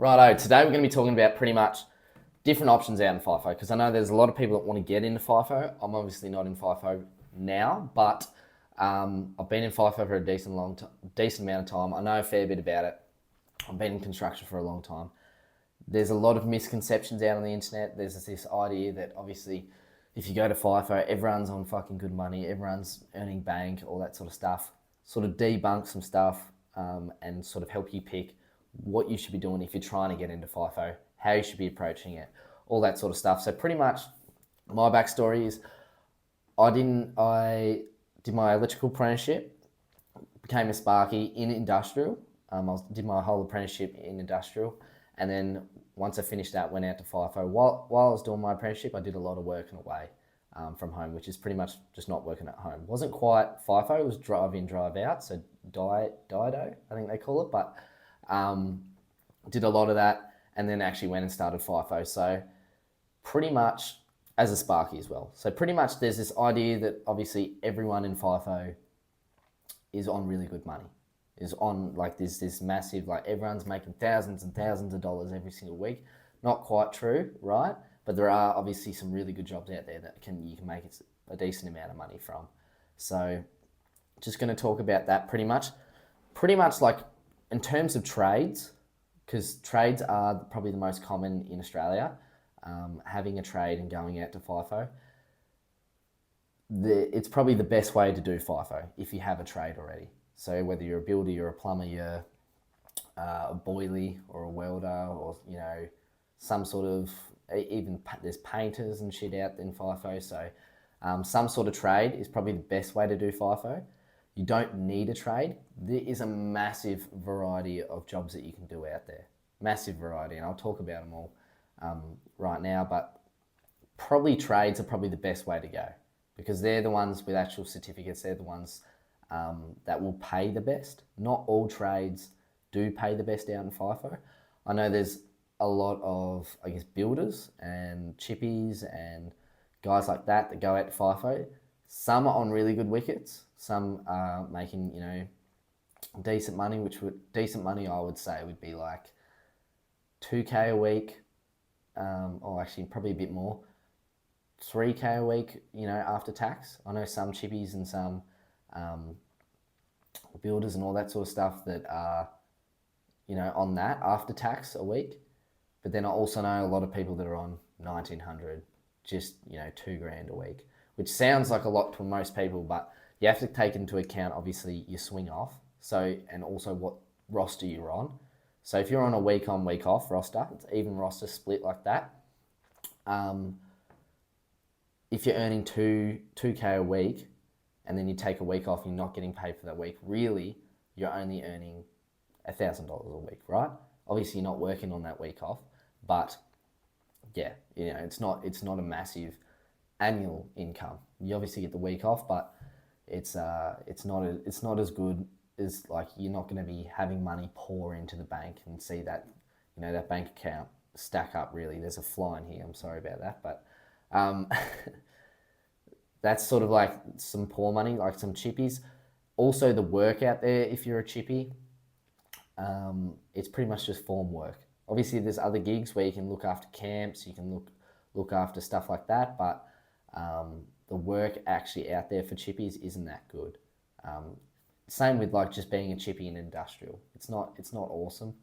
Righto, today we're going to be talking about pretty much different options out in FIFO because I know there's a lot of people that want to get into FIFO. I'm obviously not in FIFO now, but I've been in FIFO for a decent amount of time. I know a fair bit about it. I've been in construction for a long time. There's a lot of misconceptions out on the internet. There's this idea that obviously if you go to FIFO, everyone's on fucking good money, everyone's earning bank, all that sort of stuff. Sort of debunk some stuff and sort of help you pick what you should be doing if you're trying to get into FIFO, how you should be approaching it, all that sort of stuff. So pretty much my backstory is I did my electrical apprenticeship, became a sparky in industrial. Did my whole apprenticeship in industrial, and then once I finished that, went out to FIFO. While I was doing my apprenticeship, I did a lot of working away from home, which is pretty much just not working at home. Wasn't quite FIFO, it was drive in, drive out, so Dido, I think they call it, but did a lot of that, and then actually went and started FIFO. So pretty much as a Sparky as well. So pretty much there's this idea that obviously everyone in FIFO is on really good money. Is on like this massive, like everyone's making thousands and thousands of dollars every single week. Not quite true, right? But there are obviously some really good jobs out there that you can make a decent amount of money from. So just going to talk about that pretty much. Pretty much like in terms of trades, because trades are probably the most common in Australia, having a trade and going out to FIFO, it's probably the best way to do FIFO if you have a trade already. So whether you're a builder, you're a plumber, you're a boilie or a welder, or some sort of even there's painters and shit out in FIFO. So some sort of trade is probably the best way to do FIFO. You don't need a trade. There is a massive variety of jobs that you can do out there. Massive variety, and I'll talk about them all right now. But probably trades are probably the best way to go because they're the ones with actual certificates. They're the ones that will pay the best. Not all trades do pay the best out in FIFO. I know there's a lot of, builders and chippies and guys like that go out to FIFO. Some are on really good wickets. Some are making, decent money, decent money I would say would be like 2K a week, or actually probably a bit more, 3K a week, after tax. I know some chippies and some builders and all that sort of stuff that are, on that after tax a week. But then I also know a lot of people that are on 1,900, just, $2,000 a week, which sounds like a lot to most people, but you have to take into account, obviously, your swing off. So, and also what roster you're on. So if you're on a week on, week off roster, it's even roster split like that. If you're earning 2K a week, and then you take a week off, you're not getting paid for that week. Really, you're only earning $1,000 a week, right? Obviously, you're not working on that week off, but yeah, it's not a massive annual income. You obviously get the week off, but it's not as good as, like, you're not going to be having money pour into the bank and see that that bank account stack up. Really, there's a fly in here. I'm sorry about that, but that's sort of like some poor money, like some chippies. Also, the work out there, if you're a chippy, it's pretty much just form work. Obviously, there's other gigs where you can look after camps, you can look after stuff like that, but the work actually out there for chippies isn't that good. Same with like just being a chippy in industrial. It's not awesome.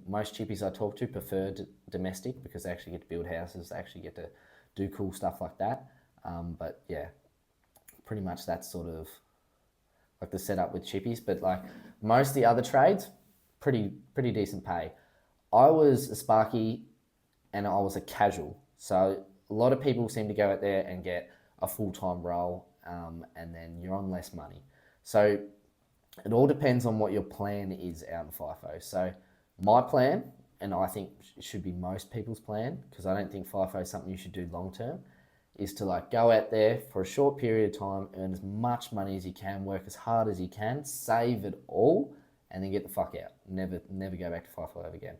Most chippies I talk to prefer domestic because they actually get to build houses, they actually get to do cool stuff like that. But yeah, pretty much that's sort of like the setup with chippies. But like most of the other trades, pretty decent pay. I was a sparky and I was a casual. So a lot of people seem to go out there and get a full-time role, and then you're on less money. So it all depends on what your plan is out in FIFO. So my plan, and I think it should be most people's plan, because I don't think FIFO is something you should do long-term, is to like go out there for a short period of time, earn as much money as you can, work as hard as you can, save it all, and then get the fuck out. Never go back to FIFO ever again,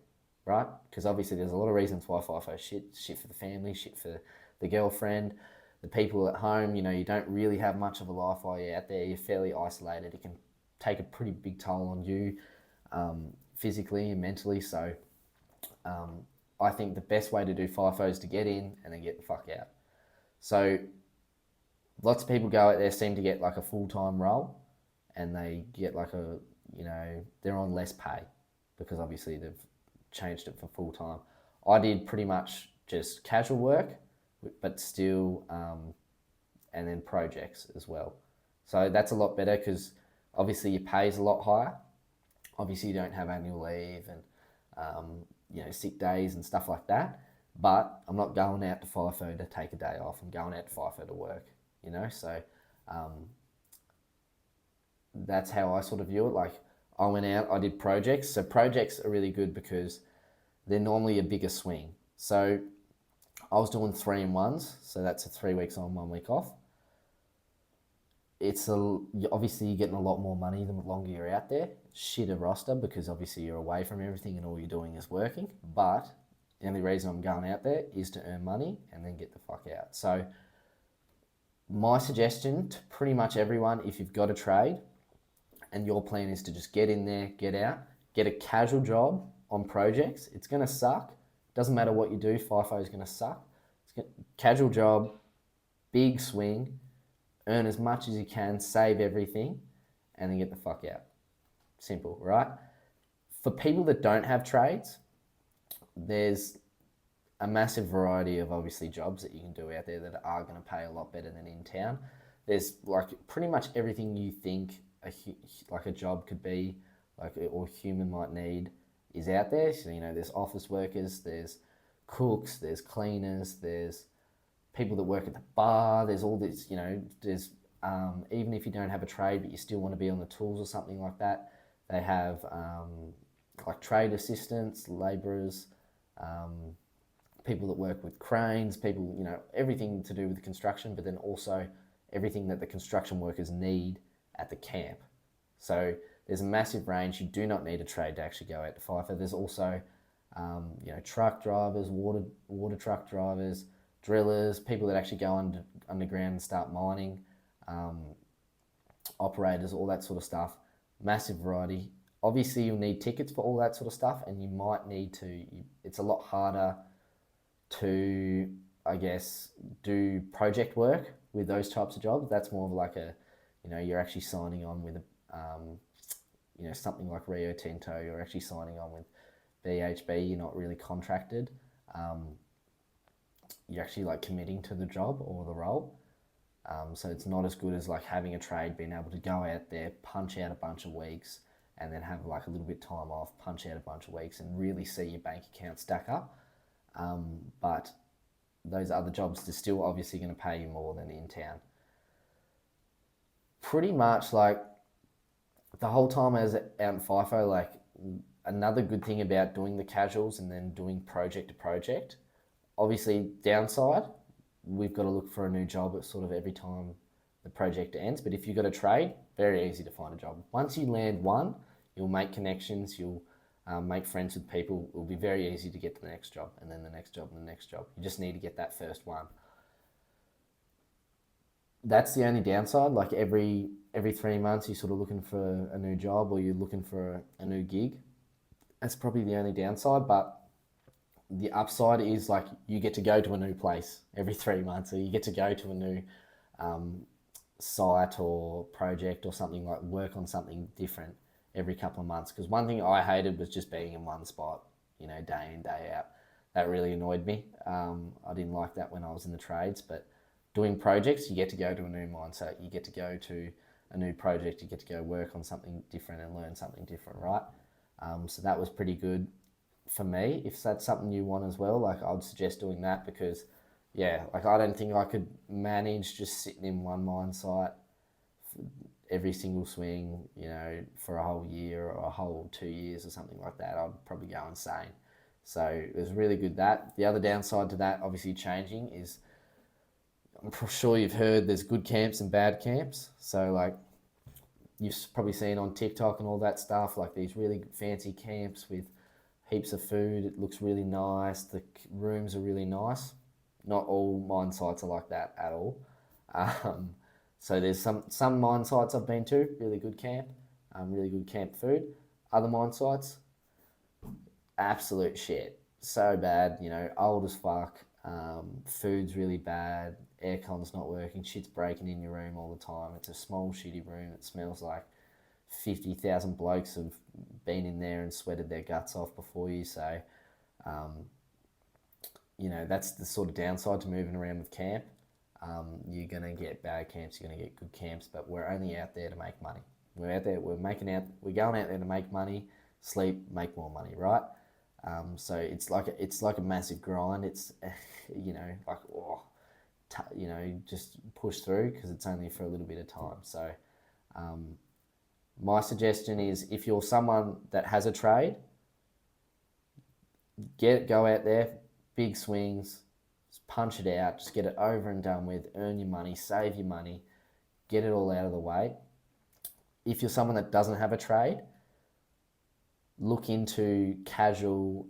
right? Because obviously there's a lot of reasons why FIFO shit for the family, shit for the girlfriend, the people at home. You don't really have much of a life while you're out there. You're fairly isolated. It can take a pretty big toll on you physically and mentally. So I think the best way to do FIFO is to get in and then get the fuck out. So lots of people go out there, seem to get like a full-time role, and they get like a, they're on less pay because obviously they've changed it for full-time. I did pretty much just casual work, but still, and then projects as well. So that's a lot better because obviously your pay is a lot higher. Obviously you don't have annual leave and sick days and stuff like that. But I'm not going out to FIFO to take a day off. I'm going out to FIFO to work. So that's how I sort of view it. Like I went out, I did projects. So projects are really good because they're normally a bigger swing. So I was doing 3-in-1s, so that's a 3 weeks on, 1 week off. Obviously you're getting a lot more money the longer you're out there. Shitter roster because obviously you're away from everything and all you're doing is working. But the only reason I'm going out there is to earn money and then get the fuck out. So my suggestion to pretty much everyone, if you've got a trade and your plan is to just get in there, get out, get a casual job on projects. It's going to suck. Doesn't matter what you do, FIFO is going to suck. Casual job, big swing, earn as much as you can, save everything, and then get the fuck out. Simple, right? For people that don't have trades, there's a massive variety of obviously jobs that you can do out there that are going to pay a lot better than in town. There's like pretty much everything you think like a job could be, like or human might need, is out there. So there's office workers, there's cooks, there's cleaners, there's people that work at the bar. There's all this, there's even if you don't have a trade but you still want to be on the tools or something like that, they have like trade assistants, labourers, people that work with cranes, people, everything to do with construction, but then also everything that the construction workers need at the camp. So there's a massive range. You do not need a trade to actually go out to FIFO. There's also, truck drivers, water truck drivers, drillers, people that actually go underground and start mining, operators, all that sort of stuff. Massive variety. Obviously, you'll need tickets for all that sort of stuff, and you might need to. It's a lot harder to, I guess, do project work with those types of jobs. That's more of like you're actually signing on with something like Rio Tinto. You're actually signing on with BHB. You're not really contracted. You're actually like committing to the job or the role. So it's not as good as like having a trade, being able to go out there, punch out a bunch of weeks, and then have like a little bit of time off, punch out a bunch of weeks, and really see your bank account stack up. But those other jobs, they're still obviously going to pay you more than in town. Pretty much like the whole time I was out in FIFO, like another good thing about doing the casuals and then doing project to project, obviously downside, we've got to look for a new job at sort of every time the project ends. But if you've got a trade, very easy to find a job. Once you land one, you'll make connections, you'll make friends with people. It will be very easy to get to the next job and then the next job and the next job. You just need to get that first one. That's the only downside. Like every 3 months, you're sort of looking for a new job or you're looking for a new gig. That's probably the only downside. But the upside is like you get to go to a new place every 3 months, or you get to go to a new site or project or something, like work on something different every couple of months. Because one thing I hated was just being in one spot, day in, day out. That really annoyed me. I didn't like that when I was in the trades, but doing projects, you get to go to a new mindset. You get to go to a new project. You get to go work on something different and learn something different, right? So that was pretty good for me. If that's something you want as well, like I would suggest doing that because, yeah, like I don't think I could manage just sitting in one mine site every single swing, for a whole year or a whole 2 years or something like that. I'd probably go insane. So it was really good that. The other downside to that, obviously changing, is I'm sure you've heard there's good camps and bad camps. So like you've probably seen on TikTok and all that stuff, like these really fancy camps with heaps of food. It looks really nice. The rooms are really nice. Not all mine sites are like that at all. So there's some mine sites I've been to, really good camp, really good camp food. Other mine sites, absolute shit. So bad, you know, old as fuck. Food's really bad. Aircon's not working. Shit's breaking in your room all the time. It's a small, shitty room. It smells like 50,000 blokes have been in there and sweated their guts off before you. So, um, you know, that's the sort of downside to moving around with camp. You're going to get bad camps, you're going to get good camps, but we're only out there to make money. We're out there, we're going out there to make money, sleep, make more money, right? So it's like a massive grind. It's, you know, like, you know, just push through because it's only for a little bit of time. So, my suggestion is if you're someone that has a trade, go out there, big swings, just punch it out, just get it over and done with, earn your money, save your money, get it all out of the way. If you're someone that doesn't have a trade, look into casual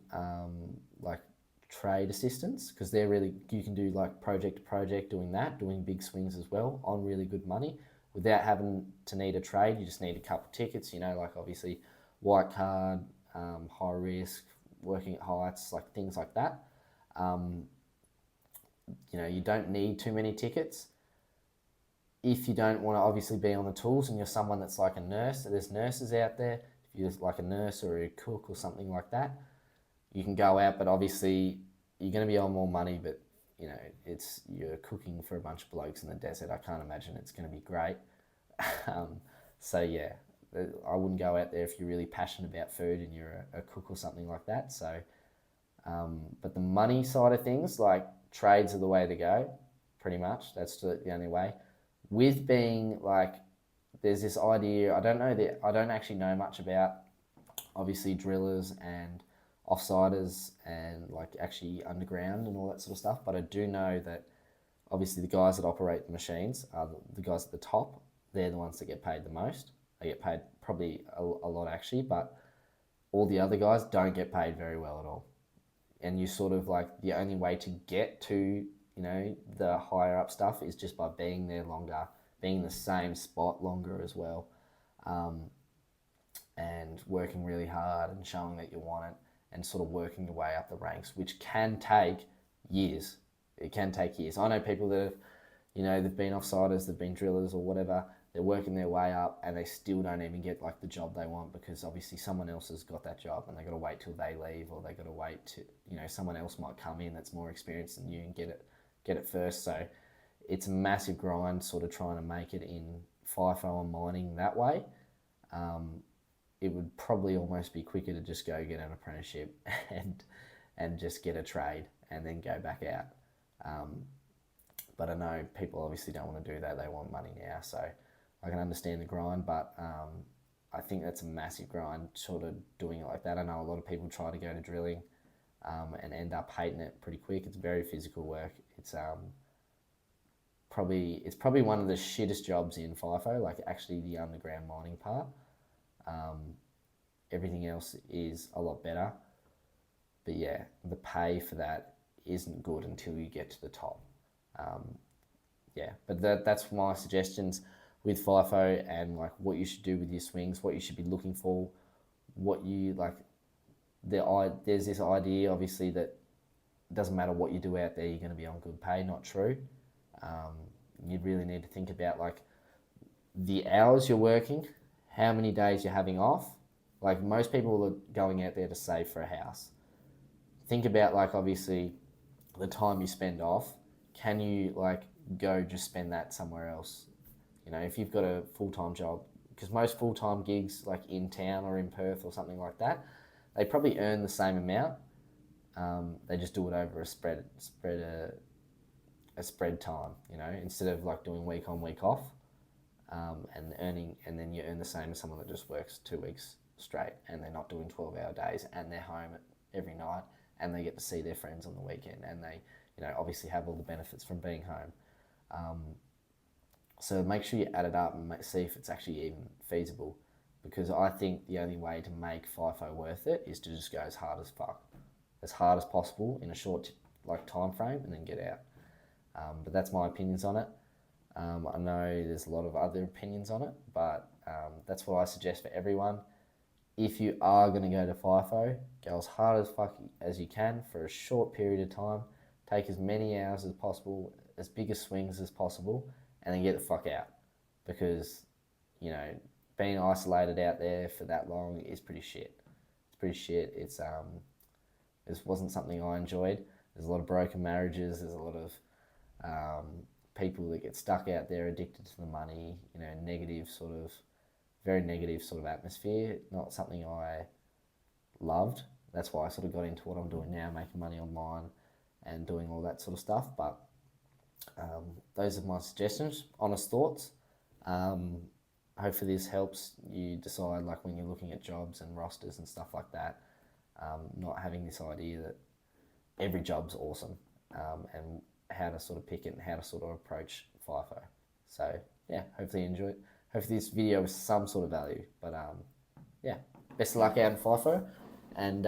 like trade assistants because they're really, you can do like project to project doing big swings as well on really good money without having to need a trade. You just need a couple tickets, you know, like obviously white card, high risk, working at heights, like things like that. You know, you don't need too many tickets. If you don't want to obviously be on the tools and you're someone that's like a nurse, there's nurses out there. If you're like a nurse or a cook or something like that, you can go out, but obviously you're going to be on more money, but you know, you're cooking for a bunch of blokes in the desert. I can't imagine it's going to be great. So yeah, I wouldn't go out there if you're really passionate about food and you're a cook or something like that. So, but the money side of things, like trades are the way to go, pretty much. That's the only way. With being like, there's this idea, I don't actually know much about obviously drillers and offsiders and like actually underground and all that sort of stuff, but I do know that obviously the guys that operate the machines are the guys at the top. They're the ones that get paid the most. They get paid probably a lot actually, but all the other guys don't get paid very well at all. And you sort of like, the only way to get to, you know, the higher up stuff is just by being there longer, being in the same spot longer as well, and working really hard and showing that you want it and sort of working your way up the ranks, which can take years. It can take years. I know people that have, you know, they've been offsiders, they've been drillers or whatever, they're working their way up and they still don't even get like the job they want because obviously someone else has got that job and they got to wait till they leave, or they got to wait to, you know, someone else might come in that's more experienced than you and get it first. So it's a massive grind sort of trying to make it in FIFO and mining that way. It would probably almost be quicker to just go get an apprenticeship and just get a trade and then go back out. But I know people obviously don't want to do that. They want money now. So I can understand the grind, but I think that's a massive grind sort of doing it like that. I know a lot of people try to go to drilling and end up hating it pretty quick. It's very physical work. It's probably one of the shittest jobs in FIFO, like actually the underground mining part. Everything else is a lot better. But yeah, the pay for that isn't good until you get to the top. Yeah, but that's my suggestions with FIFO and like what you should do with your swings, what you should be looking for, what you like. There's this idea, obviously, that it doesn't matter what you do out there, you're going to be on good pay. Not true. You really need to think about like the hours you're working, how many days you're having off. Like most people are going out there to save for a house. Think about like obviously the time you spend off. Can you like go just spend that somewhere else? You know, if you've got a full-time job, because most full-time gigs like in town or in Perth or something like that, they probably earn the same amount. They just do it over a spread time, you know, instead of like doing week on, week off, and then you earn the same as someone that just works 2 weeks straight and they're not doing 12-hour days and they're home every night and they get to see their friends on the weekend and they, you know, obviously have all the benefits from being home. So make sure you add it up and see if it's actually even feasible, because I think the only way to make FIFO worth it is to just go as hard as possible in a short like time frame and then get out. But that's my opinions on it. I know there's a lot of other opinions on it, but that's what I suggest for everyone. if you are going to go to FIFO, go as hard as fuck as you can for a short period of time. Take as many hours as possible, as big as swings as possible, and then get the fuck out. Because, you know, being isolated out there for that long is pretty shit. It's pretty shit. This wasn't something I enjoyed. There's a lot of broken marriages. There's a lot of people that get stuck out there, addicted to the money. You know, very negative sort of atmosphere. Not something I loved. That's why I sort of got into what I'm doing now, making money online and doing all that sort of stuff. But those are my suggestions, honest thoughts. Hopefully this helps you decide, like when you're looking at jobs and rosters and stuff like that, not having this idea that every job's awesome, and how to sort of pick it and how to sort of approach FIFO. So yeah, hopefully you enjoy it. Hopefully this video was some sort of value. But yeah, best of luck out in FIFO, and